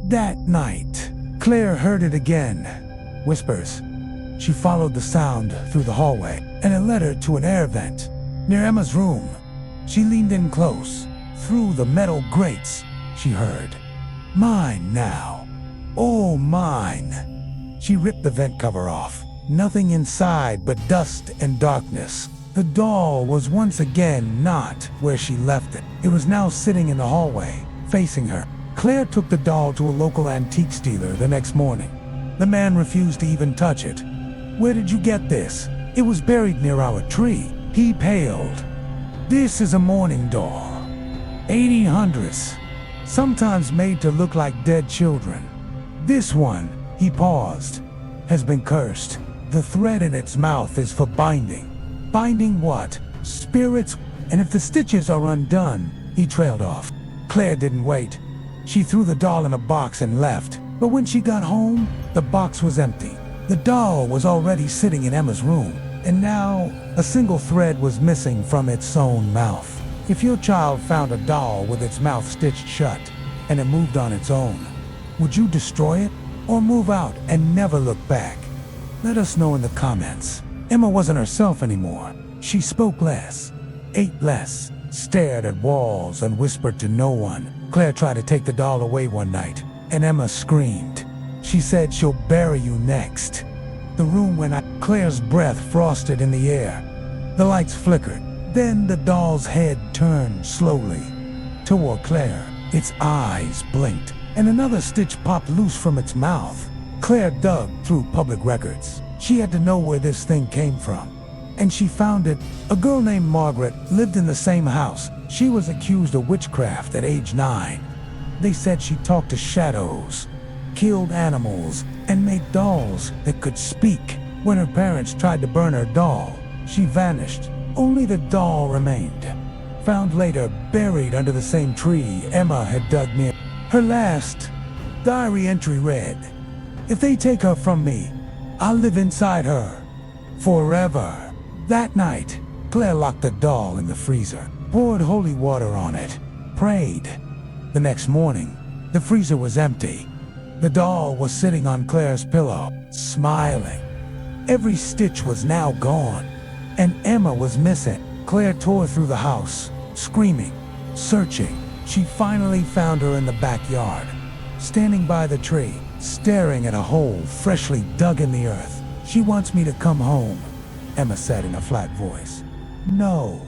That night, Claire heard it again. Whispers. She followed the sound through the hallway, and it led her to an air vent near Emma's room. She leaned in close. Through the metal grates, she heard, "Mine now. Oh, mine." She ripped the vent cover off. Nothing inside but dust and darkness. The doll was once again not where she left it. It was now sitting in the hallway, facing her. Claire took the doll to a local antiques dealer the next morning. The man refused to even touch it. "Where did you get this?" "It was buried near our tree." He paled. "This is a mourning doll. 1800s. Sometimes made to look like dead children. This one," he paused, "has been cursed. The thread in its mouth is for binding." "Binding what?" "Spirits. And if the stitches are undone," he trailed off. Claire didn't wait. She threw the doll in a box and left. But when she got home, the box was empty. The doll was already sitting in Emma's room, and now a single thread was missing from its sewn mouth. If your child found a doll with its mouth stitched shut, and it moved on its own, would you destroy it or move out and never look back? Let us know in the comments. Emma wasn't herself anymore. She spoke less, ate less, stared at walls and whispered to no one. Claire tried to take the doll away one night, and Emma screamed. She said she'll bury you next. The room went out. Claire's breath frosted in the air. The lights flickered. Then the doll's head turned slowly toward Claire. Its eyes blinked, and another stitch popped loose from its mouth. Claire dug through public records. She had to know where this thing came from. And she found it. A girl named Margaret lived in the same house. She was accused of witchcraft at age 9. They said she talked to shadows, killed animals, and made dolls that could speak. When her parents tried to burn her doll, she vanished. Only the doll remained. Found later, buried under the same tree Emma had dug near. Her last diary entry read, "If they take her from me, I'll live inside her forever." That night, Claire locked the doll in the freezer, poured holy water on it, prayed. The next morning, the freezer was empty. The doll was sitting on Claire's pillow, smiling. Every stitch was now gone, and Emma was missing. Claire tore through the house, screaming, searching. She finally found her in the backyard, standing by the tree, staring at a hole freshly dug in the earth. "She wants me to come home," Emma said in a flat voice. "No,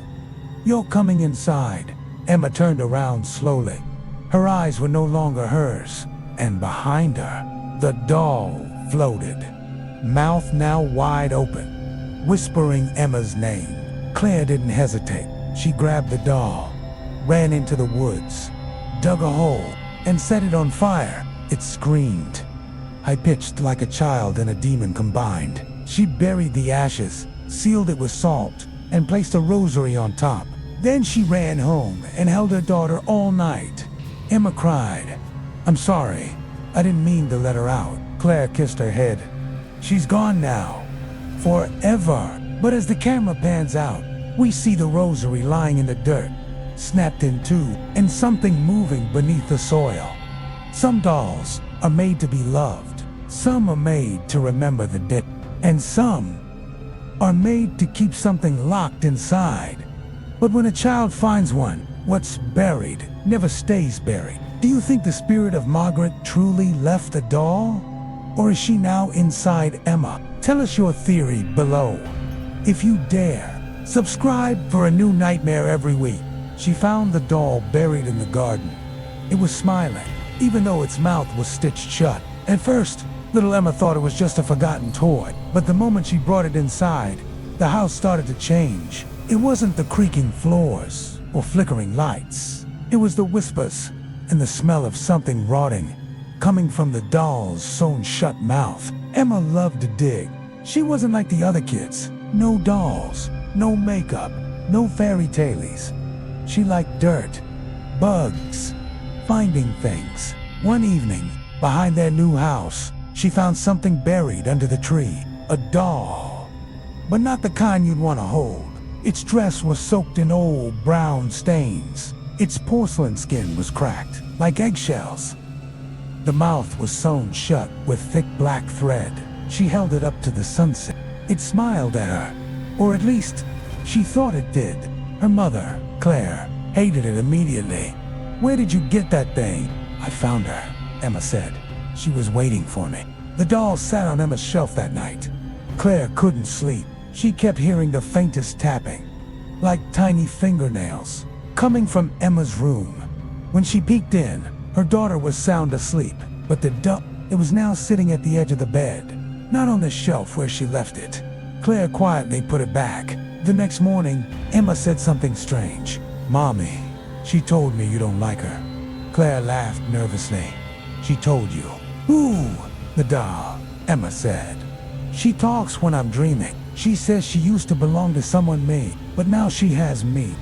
you're coming inside." Emma turned around slowly. Her eyes were no longer hers, and behind her, the doll floated, mouth now wide open, whispering Emma's name. Claire didn't hesitate. She grabbed the doll, ran into the woods, dug a hole, and set it on fire. It screamed, high-pitched like a child and a demon combined. She buried the ashes, sealed it with salt, and placed a rosary on top. Then she ran home and held her daughter all night. Emma cried, "I'm sorry. I didn't mean to let her out." Claire kissed her head. "She's gone now. Forever." But as the camera pans out, we see the rosary lying in the dirt, snapped in two, and something moving beneath the soil. Some dolls are made to be loved. Some are made to remember the dead. And some are made to keep something locked inside. But when a child finds one, what's buried never stays buried. Do you think the spirit of Margaret truly left the doll? Or is she now inside Emma? Tell us your theory below. If you dare, subscribe for a new nightmare every week. She found the doll buried in the garden. It was smiling, even though its mouth was stitched shut. At first, little Emma thought it was just a forgotten toy. But the moment she brought it inside, the house started to change. It wasn't the creaking floors or flickering lights. It was the whispers and the smell of something rotting coming from the doll's sewn shut mouth. Emma loved to dig. She wasn't like the other kids. No dolls, no makeup, no fairy tales. She liked dirt, bugs, finding things. One evening, behind their new house, she found something buried under the tree. A doll. But not the kind you'd want to hold. Its dress was soaked in old brown stains. Its porcelain skin was cracked, like eggshells. The mouth was sewn shut with thick black thread. She held it up to the sunset. It smiled at her, or at least, she thought it did. Her mother, Claire, hated it immediately. "Where did you get that thing?" "I found her," Emma said. "She was waiting for me." The doll sat on Emma's shelf that night. Claire couldn't sleep. She kept hearing the faintest tapping, like tiny fingernails, coming from Emma's room. When she peeked in, her daughter was sound asleep, but it was now sitting at the edge of the bed, not on the shelf where she left it. Claire quietly put it back. The next morning, Emma said something strange. "Mommy, she told me you don't like her." Claire laughed nervously. "She told you?" "Ooh, the doll," Emma said. "She talks when I'm dreaming. She says she used to belong to someone me, but now she has me."